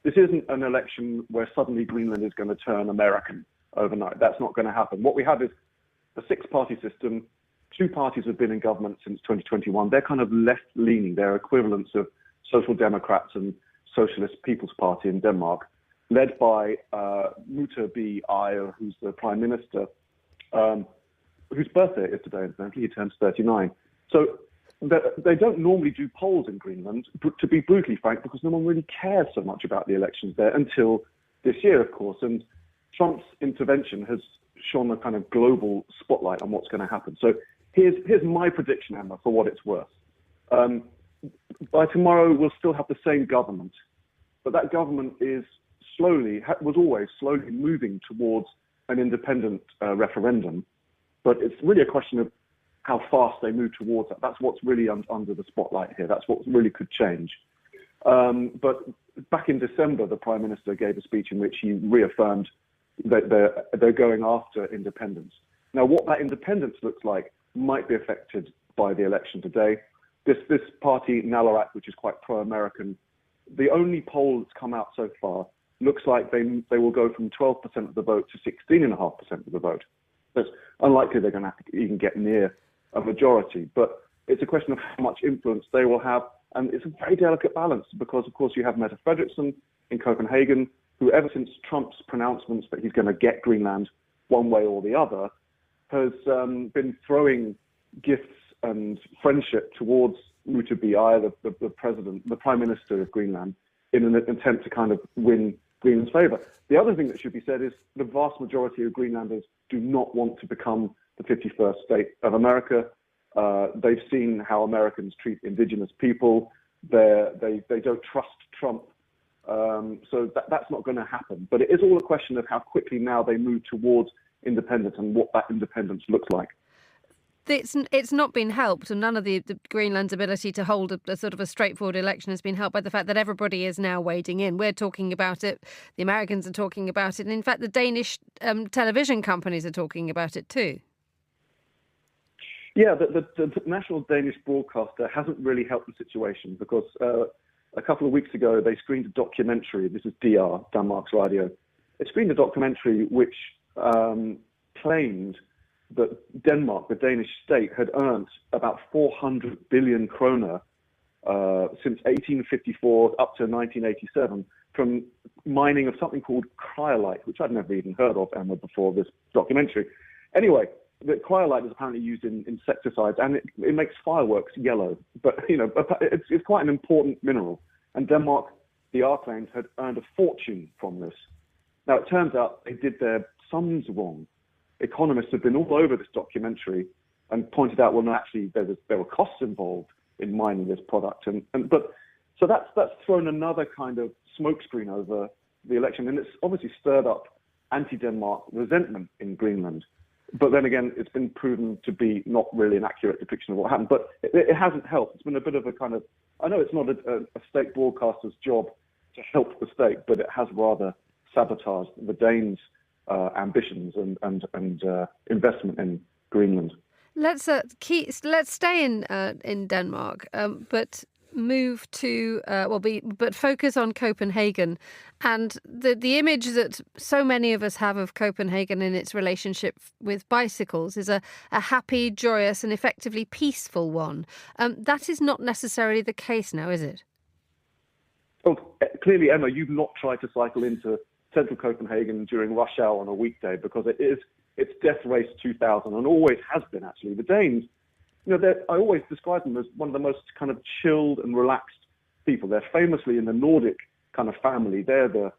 this isn't an election where suddenly Greenland is going to turn American overnight. That's not going to happen. What we have is a 6-party system. 2 parties have been in government since 2021. They're kind of left-leaning. They're equivalents of Social Democrats and Socialist People's Party in Denmark, led by Mette B. Ejer, who's the Prime Minister, whose birthday is today, incidentally. He turns 39. So they don't normally do polls in Greenland, to be brutally frank, because no one really cares so much about the elections there until this year, of course. And Trump's intervention has shone a kind of global spotlight on what's going to happen. So here's my prediction, Emma, for what it's worth. By tomorrow, we'll still have the same government, but that government was always slowly moving towards an independent referendum. But it's really a question of how fast they move towards that. That's what's really under the spotlight here. That's what really could change. But back in December, the Prime Minister gave a speech in which he reaffirmed that they're going after independence. Now, what that independence looks like might be affected by the election today. This party, Nalarak, which is quite pro-American, the only poll that's come out so far looks like they will go from 12% of the vote to 16.5% of the vote. It's unlikely they're going to have to even get near a majority, but it's a question of how much influence they will have, and it's a very delicate balance because, of course, you have Mette Frederiksen in Copenhagen, who ever since Trump's pronouncements that he's going to get Greenland one way or the other, has been throwing gifts and friendship towards Mette B. Ejer, the Prime Minister of Greenland, in an attempt to kind of win Greenland's favour. The other thing that should be said is the vast majority of Greenlanders do not want to become the 51st state of America. They've seen how Americans treat indigenous people. They don't trust Trump. So that's not going to happen. But it is all a question of how quickly now they move towards independence and what that independence looks like. It's not been helped, and none of the Greenland's ability to hold a sort of a straightforward election has been helped by the fact that everybody is now wading in. We're talking about it. The Americans are talking about it. And in fact, the Danish television companies are talking about it too. Yeah, the national Danish broadcaster hasn't really helped the situation because a couple of weeks ago they screened a documentary. This is DR, Denmark's radio. They screened a documentary which claimed that Denmark, the Danish state, had earned about 400 billion kroner since 1854 up to 1987 from mining of something called cryolite, which I'd never even heard of, Emma, before this documentary. Anyway, the cryolite is apparently used in insecticides, and it makes fireworks yellow. But, it's quite an important mineral. And Denmark, the DR claims, had earned a fortune from this. Now, it turns out they did their sums wrong. Economists have been all over this documentary and pointed out, well, no, actually, there were costs involved in mining this product. So that's thrown another kind of smokescreen over the election. And it's obviously stirred up anti-Denmark resentment in Greenland. But then again, it's been proven to be not really an accurate depiction of what happened. But it hasn't helped. It's been a bit of a kind of, I know it's not a state broadcaster's job to help the state, but it has rather sabotaged the Danes' ambitions and investment in Greenland. Let's stay in Denmark, but move to but focus on Copenhagen and the image that so many of us have of Copenhagen in its relationship with bicycles is a happy, joyous, and effectively peaceful one. That is not necessarily the case now, is it? Oh, clearly, Emma, you've not tried to cycle into central Copenhagen during rush hour on a weekday because it's death race 2000 and always has been, actually. The Danes, I always describe them as one of the most kind of chilled and relaxed people. They're famously in the Nordic kind of family. They're the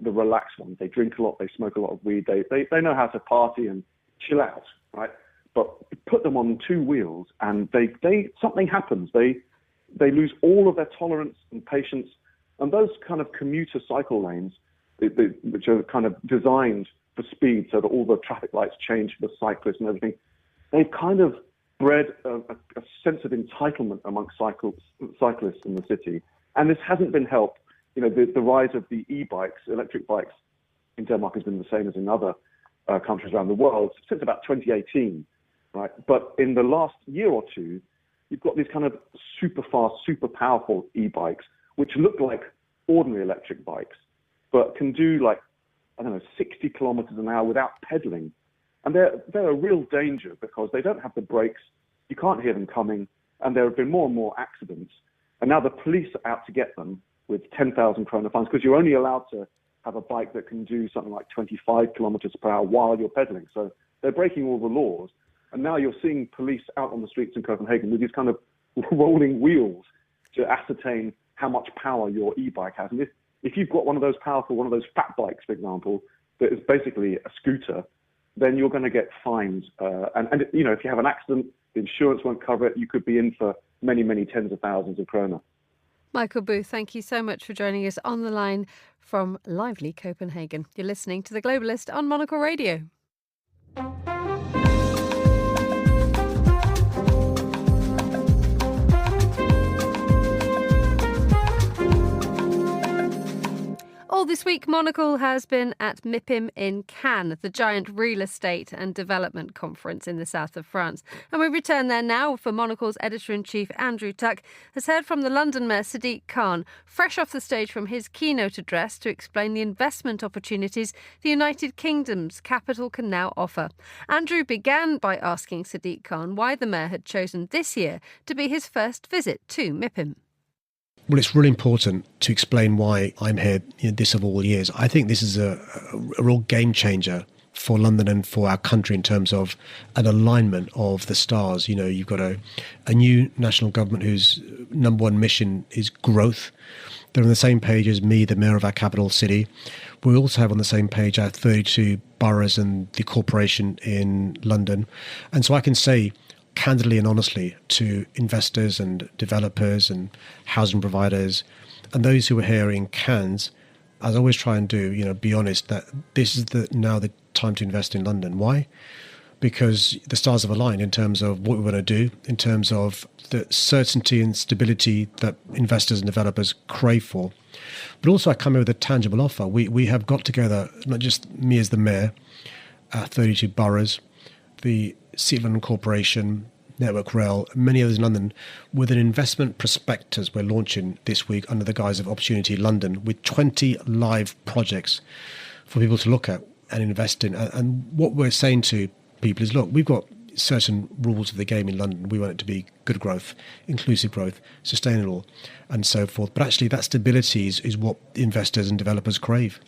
relaxed ones. They drink a lot. They smoke a lot of weed. They know how to party and chill out, right? But put them on two wheels and something happens. They lose all of their tolerance and patience. And those kind of commuter cycle lanes, which are kind of designed for speed so that all the traffic lights change for the cyclists and everything, they've kind of bred a sense of entitlement amongst cyclists in the city. And this hasn't been helped. The rise of the e-bikes, electric bikes in Denmark has been the same as in other countries around the world since about 2018, right? But in the last year or two, you've got these kind of super fast, super powerful e-bikes, which look like ordinary electric bikes, but can do 60 kilometers an hour without pedaling. And they're a real danger because they don't have the brakes. You can't hear them coming. And there have been more and more accidents. And now the police are out to get them with 10,000 krona fines because you're only allowed to have a bike that can do something like 25 kilometers per hour while you're pedaling. So they're breaking all the laws. And now you're seeing police out on the streets in Copenhagen with these kind of rolling wheels to ascertain how much power your e-bike has. And if you've got one of those fat bikes, for example, that is basically a scooter, then you're going to get fines. And if you have an accident, the insurance won't cover it. You could be in for many, many tens of thousands of kroner. Michael Booth, thank you so much for joining us on the line from lively Copenhagen. You're listening to The Globalist on Monocle Radio. All this week, Monocle has been at Mipim in Cannes, the giant real estate and development conference in the south of France. And we return there now for Monocle's editor-in-chief, Andrew Tuck, has heard from the London Mayor, Sadiq Khan, fresh off the stage from his keynote address to explain the investment opportunities the United Kingdom's capital can now offer. Andrew began by asking Sadiq Khan why the mayor had chosen this year to be his first visit to Mipim. Well, it's really important to explain why I'm here this of all years. I think this is a real game changer for London and for our country in terms of an alignment of the stars. You've got a new national government whose number one mission is growth. They're on the same page as me, the mayor of our capital city. We also have on the same page our 32 boroughs and the corporation in London. And so I can say candidly and honestly to investors and developers and housing providers and those who are here in Cannes, as I always try and do, be honest, that this is now the time to invest in London. Why? Because the stars have aligned in terms of what we want to do, in terms of the certainty and stability that investors and developers crave for. But also I come here with a tangible offer. We have got together, not just me as the mayor, 32 boroughs, the City of London Corporation, Network Rail, many others in London, with an investment prospectus we're launching this week under the guise of Opportunity London, with 20 live projects for people to look at and invest in. And what we're saying to people is, look, we've got certain rules of the game in London. We want it to be good growth, inclusive growth, sustainable, and so forth. But actually that stability is what investors and developers crave.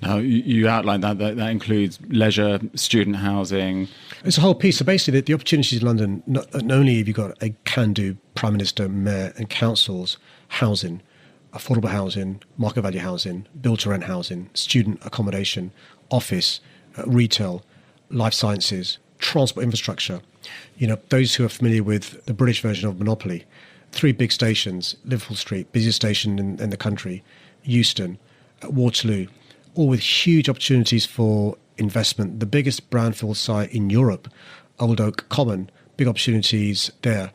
Now, you outlined that includes leisure, student housing. It's a whole piece. So basically the opportunities in London, not only have you got a can-do Prime Minister, Mayor and councils, housing, affordable housing, market value housing, build-to-rent housing, student accommodation, office, retail, life sciences, transport infrastructure. Those who are familiar with the British version of Monopoly, 3 big stations, Liverpool Street, busiest station in the country, Euston, Waterloo, all with huge opportunities for investment. The biggest brownfield site in Europe, Old Oak Common, big opportunities there.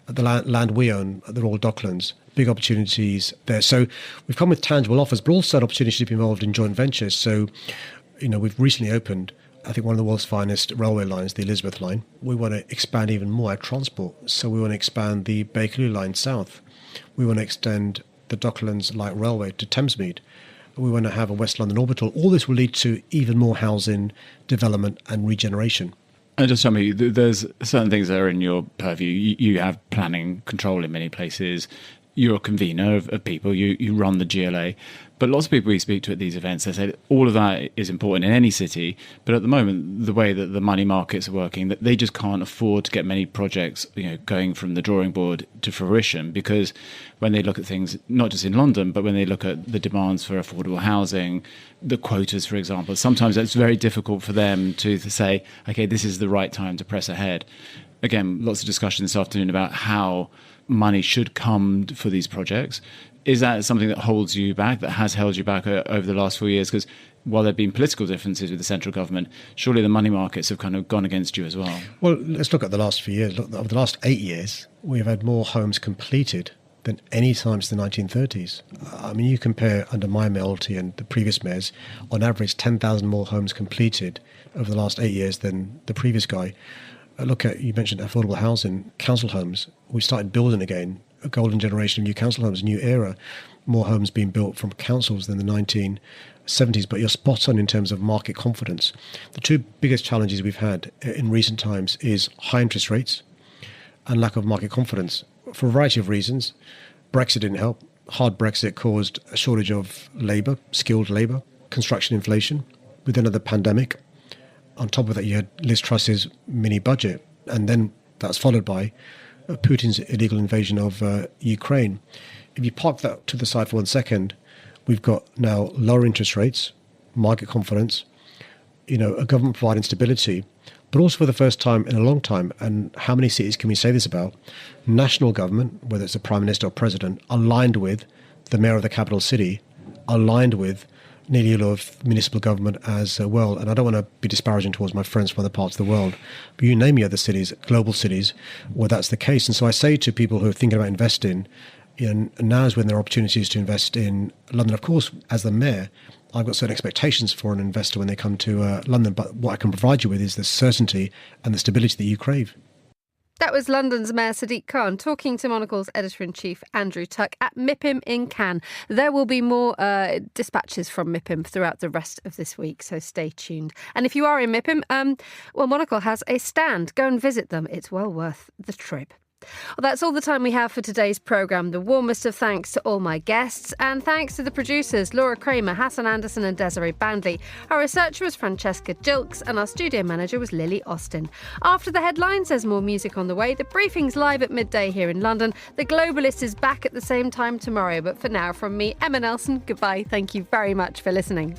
The land we own at the Royal Docklands, big opportunities there. So we've come with tangible offers, but also an opportunity to be involved in joint ventures. So, we've recently opened, I think, one of the world's finest railway lines, the Elizabeth line. We want to expand even more our transport. So we want to expand the Bakerloo line south. We want to extend the Docklands Light Railway to Thamesmead. We want to have a West London orbital. All this will lead to even more housing, development and regeneration. And just tell me, there's certain things that are in your purview. You have planning control in many places. You're a convener of people. You run the GLA. But lots of people we speak to at these events, they say all of that is important in any city. But at the moment, the way that the money markets are working, that they just can't afford to get many projects, going from the drawing board to fruition. Because when they look at things, not just in London, but when they look at the demands for affordable housing, the quotas, for example, sometimes it's very difficult for them to say, okay, this is the right time to press ahead. Again, lots of discussion this afternoon about how money should come for these projects. Is that something that holds you back, that has held you back over the last 4 years? Because while there have been political differences with the central government, surely the money markets have kind of gone against you as well. Well, let's look at the last few years. Look, over the last 8 years, we've had more homes completed than any time since the 1930s. I mean, you compare under my mayoralty and the previous mayors, on average 10,000 more homes completed over the last 8 years than the previous guy. Look at, you mentioned affordable housing, council homes. We started building again, a golden generation of new council homes, new era, more homes being built from councils than the 1970s. But you're spot on in terms of market confidence. The two biggest challenges we've had in recent times is high interest rates and lack of market confidence for a variety of reasons. Brexit didn't help. Hard Brexit caused a shortage of labour, skilled labour, construction inflation. We then had the pandemic. On top of that, you had Liz Truss's mini budget, and then that's followed by Putin's illegal invasion of Ukraine. If you park that to the side for 1 second, we've got now lower interest rates, market confidence, a government providing stability, but also for the first time in a long time, and how many cities can we say this about, national government, whether it's the Prime Minister or President, aligned with the Mayor of the capital city, aligned with nearly all of municipal government as well. And I don't want to be disparaging towards my friends from other parts of the world, but you name me other cities, global cities, where that's the case. And so I say to people who are thinking about investing, now is when there are opportunities to invest in London. Of course, as the mayor, I've got certain expectations for an investor when they come to London, but what I can provide you with is the certainty and the stability that you crave. That was London's Mayor Sadiq Khan talking to Monocle's Editor-in-Chief Andrew Tuck at Mipim in Cannes. There will be more dispatches from Mipim throughout the rest of this week, so stay tuned. And if you are in Mipim, Monocle has a stand. Go and visit them. It's well worth the trip. Well, that's all the time we have for today's programme. The warmest of thanks to all my guests, and thanks to the producers Laura Kramer, Hassan Anderson and Desiree Bandley. Our researcher was Francesca Jilks and our studio manager was Lily Austin. After the headlines, there's more music on the way. The briefing's live at midday here in London. The Globalist is back at the same time tomorrow. But for now, from me, Emma Nelson, goodbye. Thank you very much for listening.